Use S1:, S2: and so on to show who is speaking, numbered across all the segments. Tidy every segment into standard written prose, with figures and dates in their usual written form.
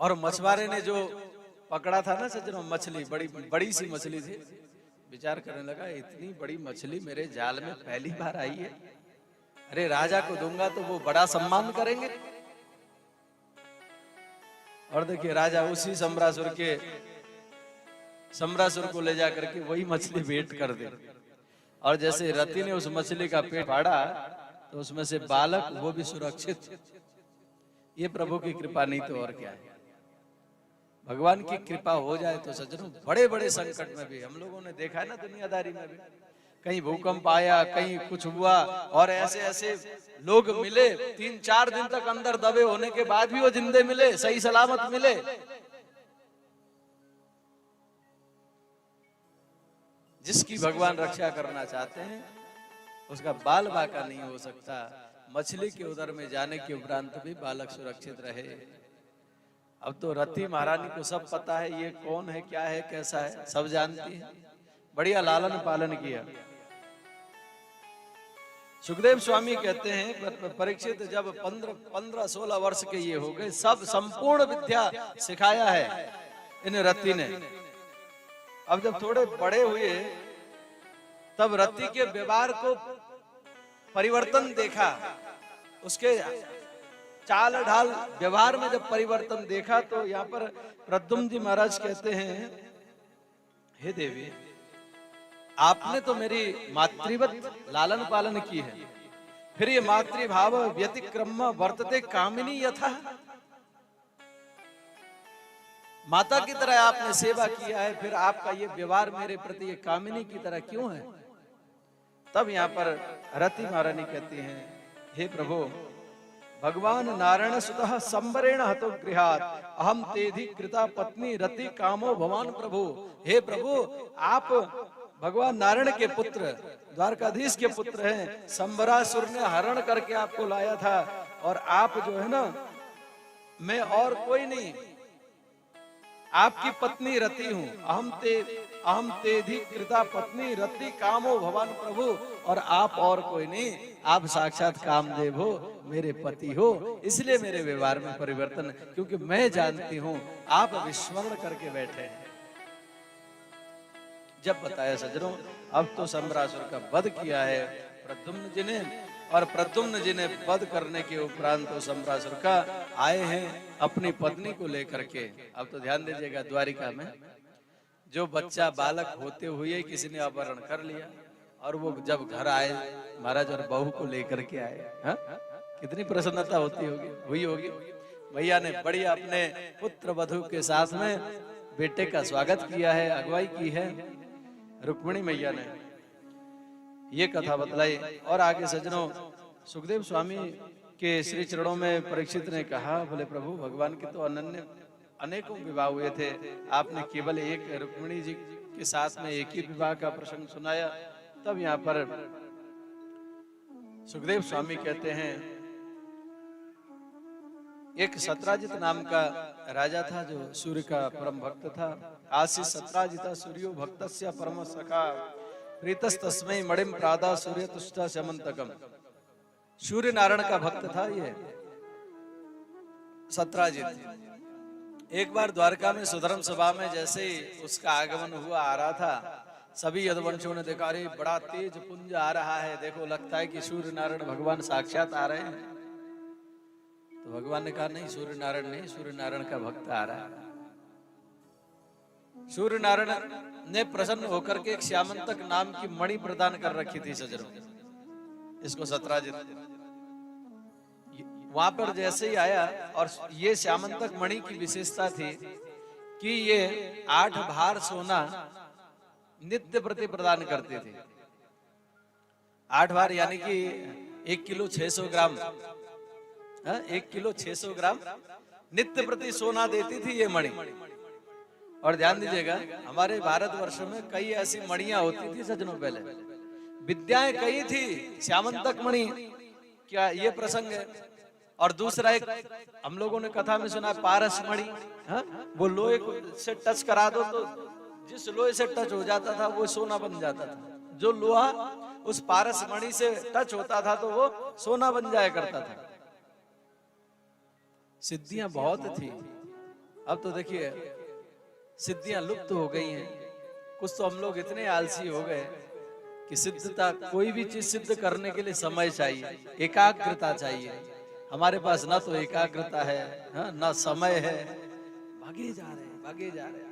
S1: और मछुआरे ने जो पकड़ा था ना सज्जनों, मछली बड़ी बड़ी सी मछली थी, विचार करने लगा इतनी बड़ी मछली मेरे जाल में पहली बार आई है, अरे राजा को दूंगा तो वो बड़ा सम्मान करेंगे। और देखिए राजा उसी सम्रासुर को ले जाकर के वही मछली भेंट कर दे। और जैसे रति ने उस मछली का पेट फाड़ा तो उसमें से बालक वो भी सुरक्षित। ये प्रभु की कृपा नहीं तो और क्या है। भगवान की कृपा हो जाए तो सज्जनों बड़े बड़े संकट में भी, हम लोगों ने देखा है ना दुनियादारी में भी, कहीं भूकंप आया, कहीं कुछ हुआ, और ऐसे ऐसे लोग मिले 3-4 दिन तक अंदर दबे होने के बाद भी वो जिंदे मिले, सही सलामत मिले। जिसकी भगवान रक्षा करना चाहते हैं उसका बाल बाका नहीं हो सकता। मछली के उदर में जाने के उपरांत भी बालक सुरक्षित रहे। अब तो रति महारानी को सब पता है, ये कौन है, क्या है, कैसा है, सब जानती है। बढ़िया लालन पालन किया। सुखदेव स्वामी कहते हैं परीक्षित जब 15-16 वर्ष के ये हो गए, सब संपूर्ण विद्या सिखाया है इन रति ने। अब जब थोड़े बड़े हुए तब रति के व्यवहार को परिवर्तन देखा, उसके चाल ढाल व्यवहार में जब परिवर्तन देखा तो यहाँ पर प्रद्युम्न जी महाराज कहते हैं, हे देवी आपने तो मेरी मातृवत लालन पालन की है, फिर ये मातृभाव व्यतिक्रम वर्तते कामिनी यथा, माता की तरह आपने सेवा किया है, फिर आपका ये व्यवहार मेरे प्रति ये कामिनी की तरह क्यों है। तब यहाँ पर रति महारानी कहती हैं, हे प्रभु भगवान नारायण सुतः संबरेण हतो गृहात् अहम तेधि कृता पत्नी रति कामो भवान प्रभु। हे प्रभु आप भगवान नारायण के पुत्र, द्वारकाधीश के पुत्र हैं, संबरासुर ने हरण करके आपको लाया था, और आप जो है ना, मैं और कोई नहीं, आपकी पत्नी रति हूं। अहम तेधि कृता पत्नी रति कामो भवान प्रभु, और आप और कोई नहीं, आप साक्षात कामदेव हो, मेरे पति हो, इसलिए मेरे व्यवहार में परिवर्तन, क्योंकि मैं जानती हूं आप विस्मरण करके बैठे हैं। जब बताया सज्जनों, अब तो सम्रासुर का वध किया है प्रद्युम्न जी ने, और प्रद्युम्न जी ने वध करने के उपरांत तो सम्रासुर का आए हैं अपनी पत्नी को लेकर के। अब तो ध्यान दीजिएगा, द्वारिका में जो बच्चा बालक होते हुए किसी ने अपहरण कर लिया, और वो जब घर आए महाराज और बहू को लेकर के आए, हा? कितनी प्रसन्नता होती होगी, हुई होगी। भैया ने बढ़िया अपने पुत्र वधू के साथ में बेटे का स्वागत किया है, अगुवाई की है रुक्मिणी मैया ने। ये कथा बतलाई। और आगे सज्जनों सुखदेव स्वामी के श्री चरणों में परीक्षित ने कहा, बोले प्रभु भगवान के तो अनन्य अनेकों विवाह हुए थे, आपने केवल एक रुक्मिणी जी के साथ में एक ही विवाह का प्रसंग सुनाया। तब यहाँ पर सुखदेव स्वामी कहते हैं, एक सत्राजित नाम का राजा था जो सूर्य का परम भक्त था। आशीष सत्राजिता सूर्यो भक्तस्य परम सखा प्रीतस तस्मै मणिम प्रादा सूर्य तुष्टा समंतकम। सूर्य नारायण का भक्त था ये सत्राजित। एक बार द्वारका में सुधर्म सभा में जैसे ही उसका आगमन हुआ, आ रहा था, सभी यदुवंशियों ने देखा, अरे बड़ा तेज पुंज आ रहा है, देखो लगता है कि सूर्य नारायण भगवान साक्षात आ रहे हैं। तो भगवान ने कहा नहीं, सूर्य नारायण नहीं, सूर्य नारायण का भक्त आ रहा है। सूर्य नारायण ने प्रसन्न होकर के एक श्यामंतक नाम की मणि प्रदान कर रखी थी सज्जनों, इसको सत्राजित। वहां पर जैसे ही आया, और ये श्यामंतक मणि की विशेषता थी कि ये 8 भार सोना नित्य प्रति प्रदान करते थे। 8 भार यानी कि 1 किलो 600 ग्राम, 1 किलो 600 ग्राम नित्य प्रति सोना देती थी ये मणि। और ध्यान दीजिएगा, हमारे भारतवर्ष में कई ऐसी मणियां होती थी सज्जनों, पहले विद्याएं कई थी, श्यामंतक मणि क्या ये प्रसंग है। और दूसरा एक हम लोगों ने कथा में सुना, पारस मणि, वो लोहे से टच करा दो तो जिस लोहे से टच हो जाता था वो सोना बन जाता था। जो लोहा उस पारस मणि से टच होता था तो वो सोना बन जाया करता था। सिद्धियां बहुत थी, अब तो देखिए सिद्धियां लुप्त हो गई हैं। कुछ तो हम लोग इतने आलसी हो गए कि सिद्धता, कोई भी चीज सिद्ध करने के लिए समय चाहिए, एकाग्रता चाहिए। हमारे पास ना तो एकाग्रता है, हाँ, ना समय है, भागे जा रहे हैं, भागे जा रहे हैं।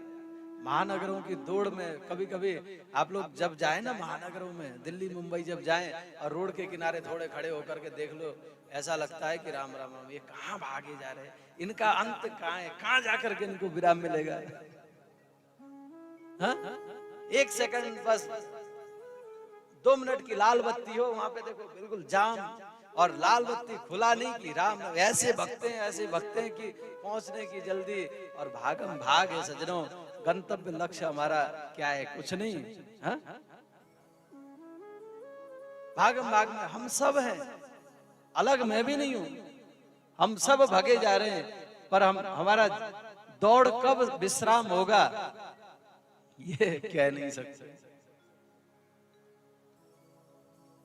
S1: महानगरों की दौड़ में कभी कभी आप लोग जब जाए ना महानगरों में, दिल्ली मुंबई जब जाएं और रोड के किनारे थोड़े खड़े होकर के देख लो, ऐसा लगता है कि राम राम राम, ये कहाँ भागे जा रहे हैं, इनका अंत कहाँ है, कहाँ जाकर के इनको विराम मिलेगा। हाँ? एक सेकंड बस 2 मिनट की लाल बत्ती हो, वहां पे देखो बिल्कुल जाम, और लाल बत्ती खुला नहीं कि राम ऐसे भगते हैं कि पहुंचने की जल्दी, और भागम भाग है सजनों। गंतव्य लक्ष्य हमारा क्या है? कुछ नहीं। हा? भागम भाग में हम सब हैं, अलग मैं भी नहीं हूं, हम सब भागे जा रहे हैं, पर हमारा दौड़ कब विश्राम होगा ये कह नहीं सकते।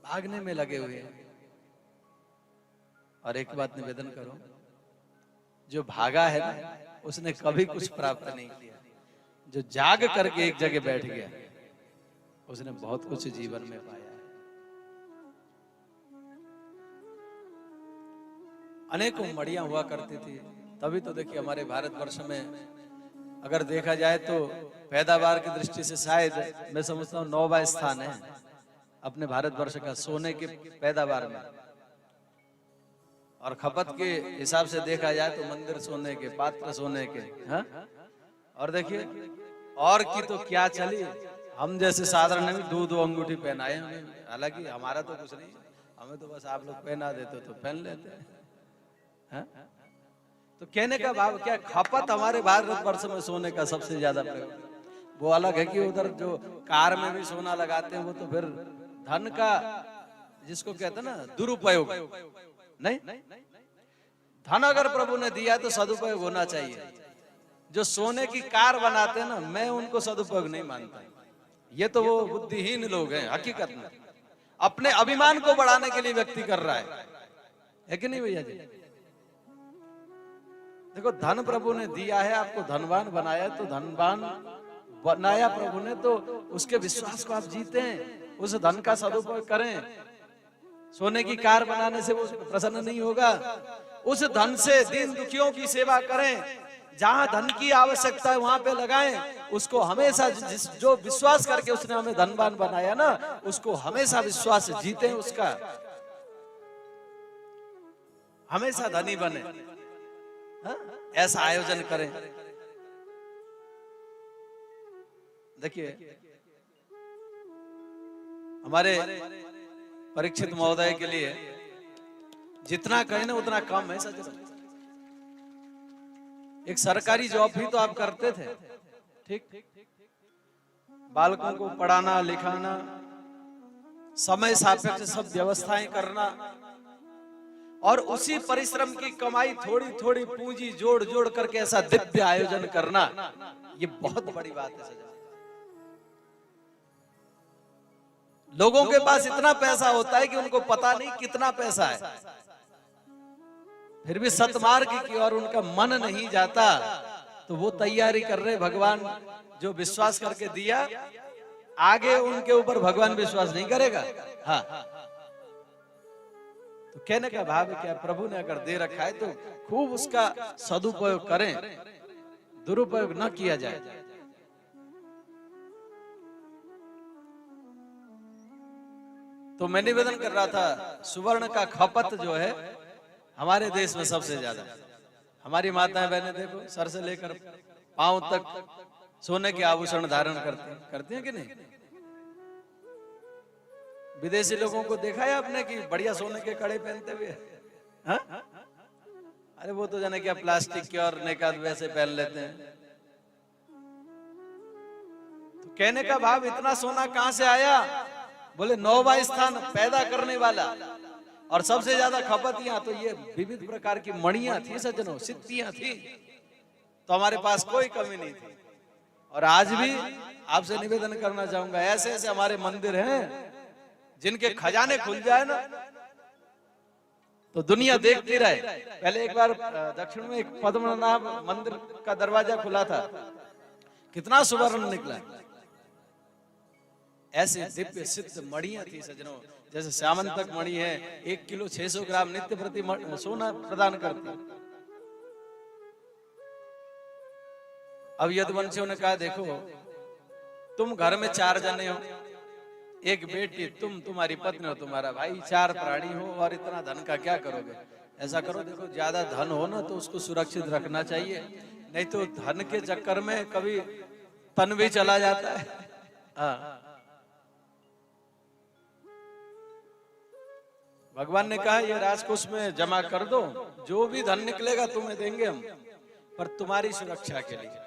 S1: भागने में लगे हुए हैं। और एक बात निवेदन करो, जो भागा है ना उसने कभी कुछ प्राप्त नहीं किया। जो जाग करके एक जगह बैठ गया उसने बहुत कुछ जीवन में पाया है। अनेकों मड़ियां हुआ करती थी, तभी तो देखिए हमारे भारतवर्ष में अगर देखा जाए तो पैदावार की दृष्टि से शायद मैं समझता हूँ 9वां स्थान है अपने भारतवर्ष का सोने के पैदावार में। और खपत के हिसाब से देखा जाए तो मंदिर सोने के, पात्र सोने के। हाँ? और देखिए और की तो क्या चली, हम जैसे साधारण में 2-2 अंगूठी पहनाए, हालांकि हमारा तो कुछ नहीं, हमें तो बस आप लोग पहना देते तो पहन लेते हैं। हाँ? तो कहने का भाव क्या, खपत हमारे भारतवर्ष में सोने का सबसे ज्यादा प्रयोग। वो अलग है कि उधर जो कार में भी सोना लगाते हैं वो तो फिर धन का, जिसको कहते हैं ना, दुरुपयोग नहीं। धन अगर प्रभु ने दिया तो सदुपयोग होना चाहिए। जो सोने की कार बनाते हैं ना, मैं उनको सदुपयोग नहीं मानता। ये तो वो बुद्धिहीन लोग हैं हकीकत में, अपने अभिमान को बढ़ाने के लिए व्यक्ति कर रहा है कि नहीं भैया जी? देखो धन प्रभु ने दिया है, आपको धनवान बनाया, तो धनवान बनाया प्रभु ने, तो उसके विश्वास को आप जीते हैं, उस धन का सदुपयोग करें। सोने की कार बनाने से वो प्रसन्न नहीं होगा। उस धन से दीन दुखियों की सेवा करें, जहां धन की आवश्यकता है वहां पे लगाएं। उसको हमेशा, जो विश्वास करके उसने हमें धनवान बनाया ना, उसको हमेशा विश्वास जीते, उसका हमेशा धनी बने। हाँ? ऐसा आयोजन करें। देखिए हमारे परीक्षित महोदय के लिए जितना कहें ना उतना कम है सच। एक सरकारी जॉब भी तो आप करते थे, ठीक? बालकों को पढ़ाना लिखाना, समय सापेक्ष सब व्यवस्थाएं करना, और उसी परिश्रम की कमाई थोड़ी थोड़ी पूंजी जोड़ जोड़ करके ऐसा दिव्य आयोजन करना, ये बहुत बड़ी बात है सजा। लोगों के पास इतना पैसा होता है कि उनको पता नहीं कितना पैसा है, फिर भी सतमार्ग की ओर उनका मन नहीं जाता। तो वो तैयारी कर रहे, भगवान जो विश्वास करके दिया, आगे उनके ऊपर भगवान विश्वास नहीं करेगा। हाँ, तो कहने का भाव क्या, प्रभु ने अगर दे रखा है तो खूब उसका सदुपयोग करें, दुरुपयोग न किया जाए। तो मैं निवेदन कर रहा था, सुवर्ण का खपत जो है हमारे देश में सबसे ज्यादा। हमारी माताएं बहनें देखो, सर से लेकर पांव तक सोने के आभूषण धारण करती हैं कि नहीं? विदेशी लोगों को देखा है आपने कि बढ़िया सोने के कड़े पहनते हुए? हाँ? अरे वो तो जाने क्या प्लास्टिक के और नेकाद वैसे पहन लेते हैं। तो कहने का भाव, इतना सोना कहां से आया? बोले 9वां स्थान पैदा करने वाला, और सबसे ज्यादा खपत यहाँ। तो ये विविध प्रकार की मणियां थी सज्जनों, सिद्धियां थी, तो हमारे पास कोई कमी नहीं थी। और आज भी आपसे निवेदन करना चाहूंगा, ऐसे ऐसे हमारे मंदिर हैं जिनके खजाने खुल जाए ना, तो दुनिया देखती रहे। पहले एक बार दक्षिण में एक पद्मनाभ मंदिर का दरवाजा खुला था, कितना सुवर्ण निकला। ऐसे दिव्य सिद्ध मणियां थी सजनों, जैसे श्यामंतक मणि है 1 किलो 600 ग्राम नित्य प्रति सोना प्रदान करती। अब यदुवंशियों ने कहा देखो तुम घर में 4 जने हो, एक बेटी, तुम, तुम्हारी पत्नी हो, तुम्हारा भाई, 4 प्राणी हो और इतना धन का क्या करोगे? ऐसा करो, देखो ज्यादा धन हो ना तो उसको सुरक्षित रखना चाहिए, नहीं तो धन के चक्कर में कभी तन भी चला जाता है। हाँ, भगवान ने कहा ये राजकोष में जमा कर दो, जो भी धन निकलेगा तुम्हें देंगे हम, पर तुम्हारी सुरक्षा के लिए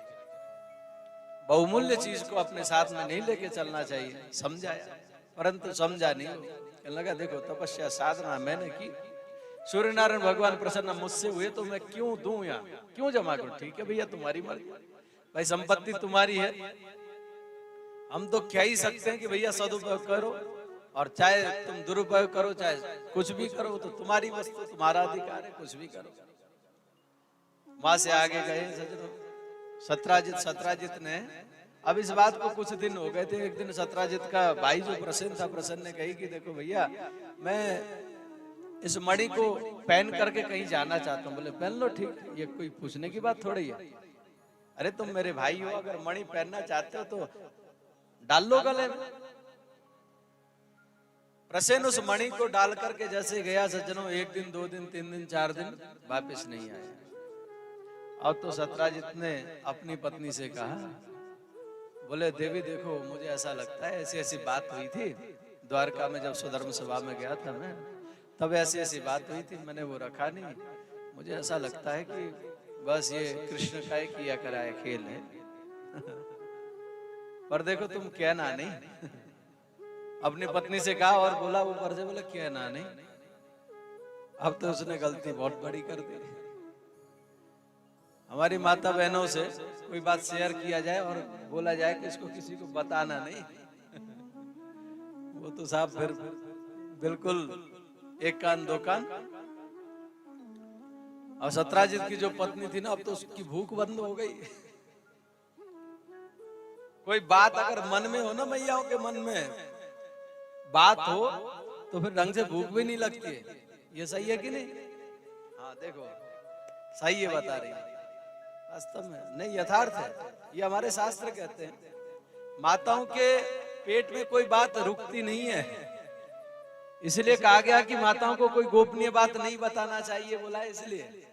S1: बहुमूल्य चीज को अपने साथ में नहीं लेके चलना चाहिए। समझाया, परंतु समझा नहीं। कहने लगा देखो तपस्या साधना मैंने की, सूर्य नारायण भगवान प्रसन्न मुझसे हुए तो मैं क्यों दूं, या क्यों जमा करूं? ठीक है भैया तुम्हारी मर्जी, भाई संपत्ति तुम्हारी है, हम तो क्या ही सकते हैं कि भैया सदुपयोग करो, और चाहे तुम दुरुपयोग करो, चाहे कुछ भी करो, तो तुम्हारी वस्तु, तुम्हारा अधिकार है, कुछ भी करो। वहां से आगे गए सजनों, सत्राजित ने, अब इस बात को कुछ दिन हो गए थे। एक दिन सत्राजित का भाई जो प्रसन्न था, प्रसन्न ने कही कि देखो भैया मैं इस मणि को पहन करके कहीं जाना चाहता हूँ। बोले पहन लो, ठीक, ये कोई पूछने की बात थोड़ी है। अरे तुम मेरे भाई हो, अगर मणि पहनना चाहते हो तो डाल लो गले में। प्रसन्न उस मणि को डाल करके जैसे गया सज्जनों, 1 दिन 2 दिन 3 दिन 4 दिन वापस नहीं आया। अब तो सत्राजित ने अपनी पत्नी से कहा, बोले देवी देखो मुझे ऐसा लगता है, ऐसी ऐसी बात हुई थी द्वारका में, जब सुधर्म सभा में गया था मैं, तब ऐसी ऐसी बात हुई थी, मैंने वो रखा नहीं। मुझे ऐसा लगता है कि बस ये कृष्ण का ही किया कराया खेल है। पर देखो तुम कहना नहीं। अपनी पत्नी से कहा और बोला ऊपर से, बोला कहना नहीं। अब तो उसने गलती बहुत बड़ी कर दी। हमारी माता बहनों से कोई बात शेयर किया जाए और बोला जाए कि इसको किसी को बताना नहीं, वो तो साहब फिर बिल्कुल 1 कान 2 कान। और सत्राजित की जो पत्नी थी ना, अब तो उसकी भूख बंद हो गई। कोई बात अगर मन में हो ना, मैयाओं के मन में बात हो तो फिर ढंग से भूख भी नहीं लगती है। ये सही है कि नहीं? हाँ देखो, सही है बता रही है, वास्तव में नहीं, यथार्थ है। ये हमारे शास्त्र कहते हैं, माताओं के पेट में कोई बात रुकती नहीं है। इसलिए कहा गया कि माताओं को कोई गोपनीय बात नहीं बताना चाहिए, बोला है इसलिए।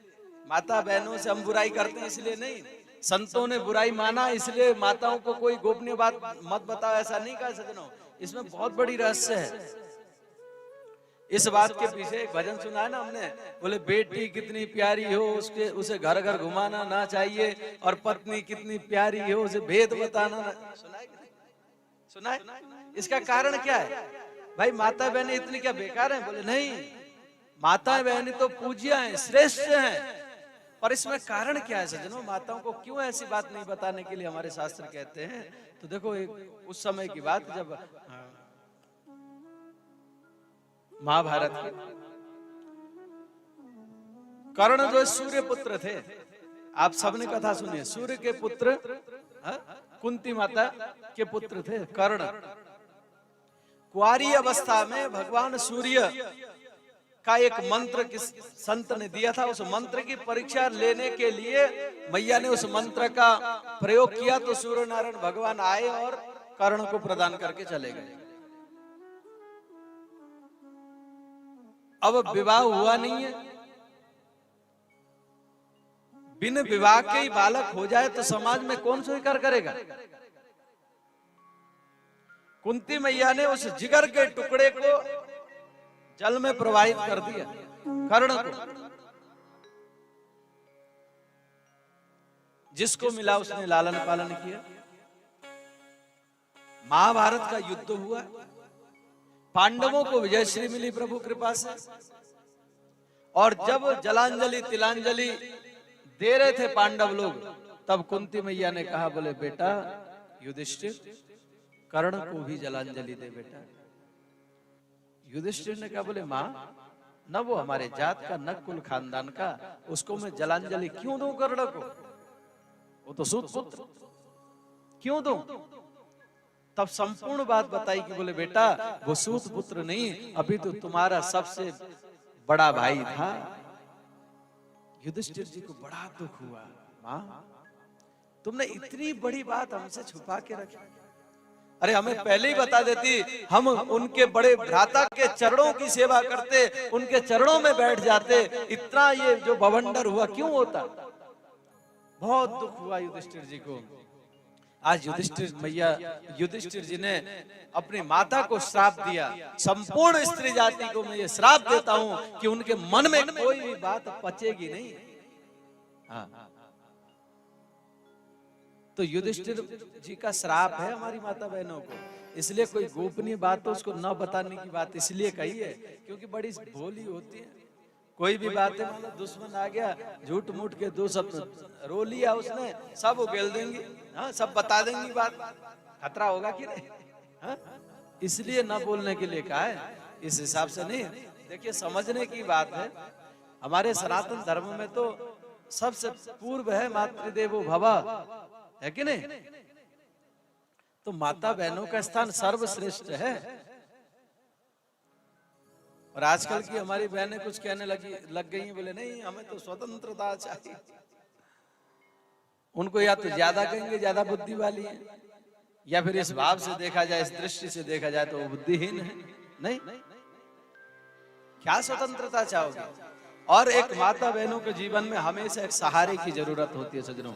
S1: माता बहनों से हम बुराई करते हैं इसलिए नहीं, संतों ने बुराई माना इसलिए माताओं को कोई गोपनीय बात मत बताओ, ऐसा नहीं कहा सजनों। इसमें बहुत बड़ी रहस्य है। इस बात के पीछे एक भजन सुना है ना हमने, बोले बेटी कितनी प्यारी हो उसके उसे घर घर घुमाना ना चाहिए, और पत्नी कितनी प्यारी हो उसे भेद बताना ना। सुना है? सुना है? इसका कारण क्या है? भाई माता बहनें इतनी क्या बेकार हैं? बोले नहीं, माता बहनें तो पूज्य हैं, श्रेष्ठ हैं, पर इसमें कारण क्या है सज्जनों? माताओं को क्यों ऐसी बात नहीं बताने के लिए हमारे शास्त्र कहते हैं? तो देखो एक उस समय की बात, जब महाभारत के कर्ण जो सूर्य पुत्र थे, आप सबने कथा सुनी है, सूर्य के पुत्र, कुंती माता के पुत्र थे कर्ण। कुंवारी अवस्था में भगवान सूर्य का एक मंत्र किस संत ने दिया था, उस मंत्र की परीक्षा लेने के लिए मैया ने उस मंत्र का प्रयोग किया, तो सूर्य नारायण भगवान आए और कर्ण को प्रदान करके चले गए। अब विवाह हुआ नहीं है, बिन विवाह के ही बालक हो जाए तो समाज में कौन स्वीकार करेगा? कुंती मैया ने उस जिगर के टुकड़े को जल में प्रवाहित कर दिया, कर्ण को। जिसको मिला उसने लालन पालन किया। महाभारत का युद्ध हुआ, पांडवों को विजयश्री मिली प्रभु कृपा से। और जब जलांजलि तिलांजलि दे रहे थे पांडव लोग, तब कुंती मैया ने कहा, बोले बेटा युधिष्ठिर, कर्ण को भी जलांजलि दे बेटा। युधिष्ठिर ने कहा, बोले माँ न वो हमारे जात का, न कुल खानदान का, उसको मैं जलांजलि क्यों दूं कर्ण को? वो तो सूत पुत्र, क्यों दूं? तब संपूर्ण बात बताई कि बोले बेटा वो सूत पुत्र नहीं, अभी तो तुम्हारा सबसे बड़ा भाई था। युधिष्ठिर जी को बड़ा दुख हुआ, मां तुमने इतनी बड़ी बात हमसे छुपा के रखी। अरे हमें पहले ही बता देती, हम उनके बड़े भ्राता के चरणों की सेवा करते, उनके चरणों में बैठ जाते, इतना ये जो बवंडर हुआ क्यों होता। बहुत दुख हुआ युधिष्ठिर जी को। आज युधिष्ठिर जी ने अपनी माता को श्राप दिया। संपूर्ण स्त्री जाति को मैं ये श्राप देता हूं कि उनके मन में कोई भी बात पचेगी नहीं। हाँ, तो युधिष्ठिर जी का श्राप है हमारी माता बहनों को, इसलिए कोई गोपनीय बात तो उसको न बताने की बात इसलिए कही है क्योंकि बड़ी भोली होती है। कोई भी बात है, मतलब दुश्मन आ गया, झूठ मूठ के दो शब्द रो लिया उसने, सब उगेल देंगी। हाँ, सब बता देंगी बात, खतरा होगा कि नहीं। हाँ, इसलिए न बोलने के लिए कहा है, इस हिसाब से नहीं। देखिए समझने की बात है, हमारे सनातन धर्म में तो सबसे पूर्व है मातृदेवो भव, है कि नहीं। तो माता बहनों का स्थान सर्वश्रेष्ठ है। और आजकल की हमारी बहनें कुछ कहने लग गई हैं, बोले नहीं हमें तो स्वतंत्रता चाहिए। उनको या तो ज्यादा कहेंगे ज्यादा बुद्धि वाली है, या फिर इस भाव से देखा जाए, इस दृष्टि से देखा जाए तो वो बुद्धिहीन है। नहीं, क्या स्वतंत्रता चाहोगे। और एक माता बहनों के जीवन में हमेशा एक सहारे की जरूरत होती है सज्जनों।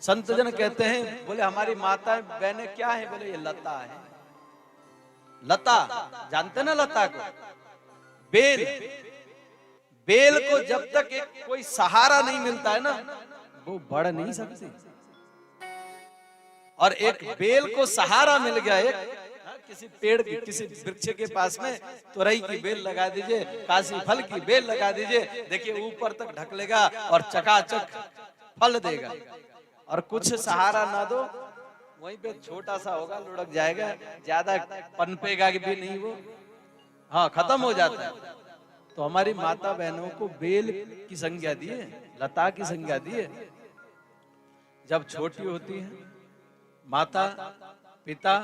S1: संत जन कहते हैं, बोले हमारी माता बहनें क्या है, बोले ये लता है। लता जानते ना, लता को, बेल, बेल को जब तक एक कोई सहारा नहीं मिलता है ना, वो बढ़ नहीं सकती। और एक बेल को सहारा मिल गया, एक किसी पेड़ की, किसी वृक्ष के पास में तुरई की बेल लगा दीजिए, काशी फल की बेल लगा दीजिए, देखिए ऊपर तक ढक लेगा और चकाचक फल देगा। और कुछ सहारा ना दो, वहीं पे छोटा सा होगा, लुढ़क जाएगा, ज्यादा पनपेगा भी नहीं वो, हाँ खत्म हो जाता है। तो हमारी माता बहनों को बेल की संज्ञा दी है, लता की संज्ञा दी है। जब छोटी होती है माता पिता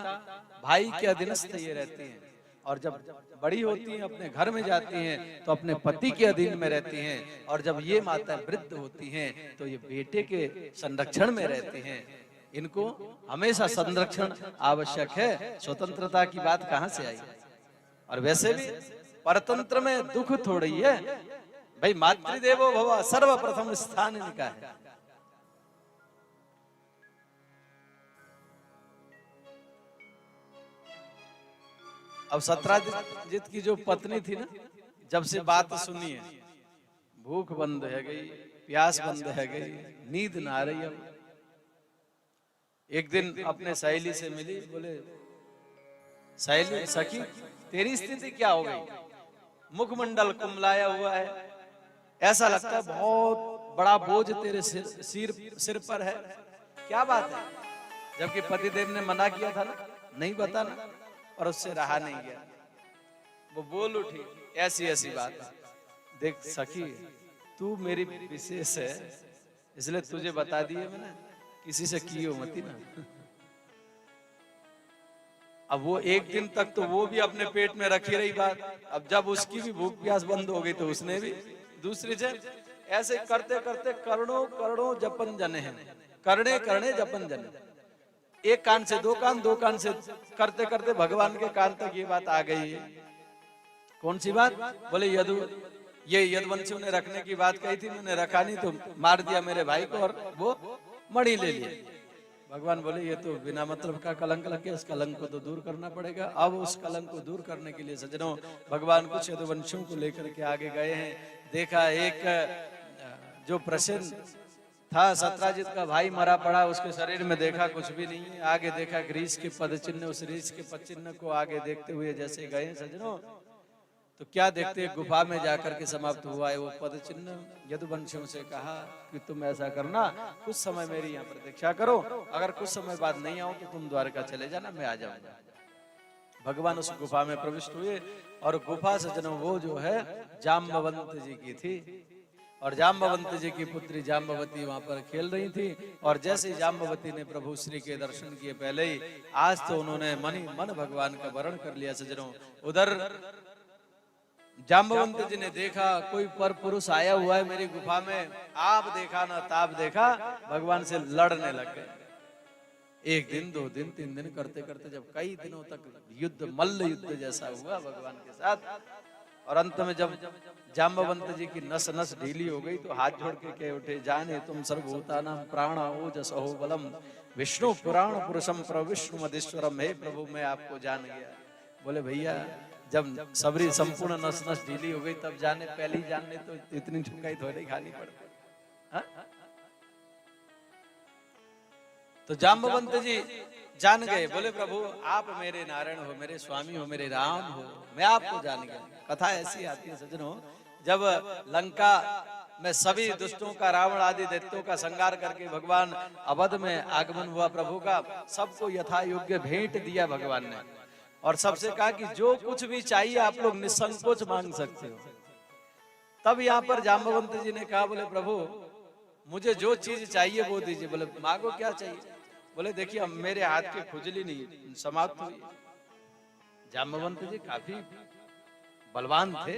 S1: भाई के अधीनस्थ ये रहती हैं, और जब बड़ी होती हैं अपने घर में जाती हैं तो अपने पति के अधीन में रहती हैं, और जब ये माता वृद्ध होती हैं तो ये बेटे के संरक्षण में रहती हैं। इनको हमेशा संरक्षण आवश्यक है। स्वतंत्रता की बात कहाँ से आई। और वैसे भी परतंत्र में दुख थोड़ी है भाई, मातृदेवो भव सर्वप्रथम स्थान इनका है। अब सत्राजित की जो पत्नी थी ना, जब से बात सुनी है, भूख बंद है गई, प्यास बंद है गई, नींद ना आ रही। अब एक दिन अपने सहेली से मिली, बोले सहेली सखी तेरी स्थिति क्या हो गई, मुखमंडल कुमलाया हुआ है, ऐसा लगता है बहुत बड़ा बोझ तेरे सिर पर है, क्या बात है। जबकि पतिदेव ने मना किया था ना, नहीं बताना, और उससे रहा नहीं गया। वो बोल उठी, ऐसी ऐसी बात, देख सखी तू मेरी विशेष है, इसलिए तुझे बता दिए मैंने, किसी से की हो मती ना। अब वो एक दिन तक तो वो भी अपने पेट में रखी रही बात। अब जब उसकी भी भूख प्यास बंद हो गई तो उसने भी दूसरी से, ऐसे करते करते करोड़ों करोड़ों जपन जने हैं, करने करने जपन जने, एक कान से दो कान, दो कान से करते करते भगवान के कान तक ये बात आ गई है। कौन सी बात, बोले ये यदुवंशियों ने रखने की बात कही थी, मैंने रखा नहीं तो मार दिया मेरे भाई को, और वो मणि ले लिए। भगवान बोले ये तो बिना मतलब का कलंक लग गया, इस कलंक को तो दूर करना पड़ेगा। अब उस कलंक को दूर करने के लिए सज्जनों भगवान कुछ यदुवंशियों को लेकर के आगे गए हैं। देखा एक जो प्रसन्न था सत्राजित का भाई मरा पड़ा, उसके शरीर में देखा कुछ भी नहीं है। आगे देखा रीछ के पद चिन्ह, उस रीछ के पद चिन्ह को आगे देखते हुए जैसे गए सज्जनों, तो क्या देखते गुफा में जाकर के समाप्त हुआ है वो पद चिन्ह। यदुवंशियों से कहा कि तुम ऐसा करना, कुछ समय मेरी यहाँ प्रतीक्षा करो, अगर कुछ समय बाद नहीं आऊं तो तुम द्वारका चले जाना, मैं आ जाऊंगा। भगवान उस गुफा में प्रविष्ट हुए और गुफा सज्जनों वो जो है जाम्बवंत जी की थी और जाम्बवंत जी की पुत्री जाम्बवती वहां पर खेल रही थी और जैसे ही जाम्बवती ने प्रभु श्री के दर्शन किए पहले ही आज तो उन्होंने मन ही मन भगवान का वरण कर लिया सज्जनों। उधर जाम्बवंत जी ने देखा कोई पर पुरुष आया हुआ है मेरी गुफा में, आप देखा ना ताप देखा, भगवान से लड़ने लग गए। एक दिन, 2 दिन, 3 दिन करते करते जब कई दिनों तक युद्ध, मल्ल युद्ध जैसा हुआ भगवान के साथ, और अंत में जब जाम्बवंत जी की नस नस ढीली हो गई तो हाथ जोड़ के कह उठे, जाने तुम सर्वभूतानां प्राण ओजसो बलम विष्णु पुराण पुरुषम प्रविष्णु मदेश्वरम। हे प्रभु मैं आपको जान गया। बोले भैया जब सबरी संपूर्ण नस नस ढीली हो गई तब जाने, पहले ही जानने तो इतनी ठुकाई थोड़ी खानी पड़ती। हाँ? तो जाम्बवंत जी जान गए, बोले प्रभु आप मेरे नारायण हो, मेरे स्वामी हो, मेरे राम हो, मैं आपको जान गया। कथा ऐसी आती है सज्जनों, जब लंका में सभी दुष्टों का, रावण आदि दैत्यों का संहार करके भगवान अवध में आगमन हुआ प्रभु का, सबको यथा योग्य भेंट दिया भगवान ने और सबसे कहा कि जो कुछ भी चाहिए आप लोग निसंकोच मांग सकते हो। तब यहाँ पर जाम्बवंत जी ने कहा, बोले प्रभु मुझे जो चीज चाहिए वो दीजिए। बोले मांगो क्या चाहिए? बोले देखिए अब मेरे हाथ की खुजली नहीं समाप्त हुई। जाम्बवंत जी काफी बलवान थे,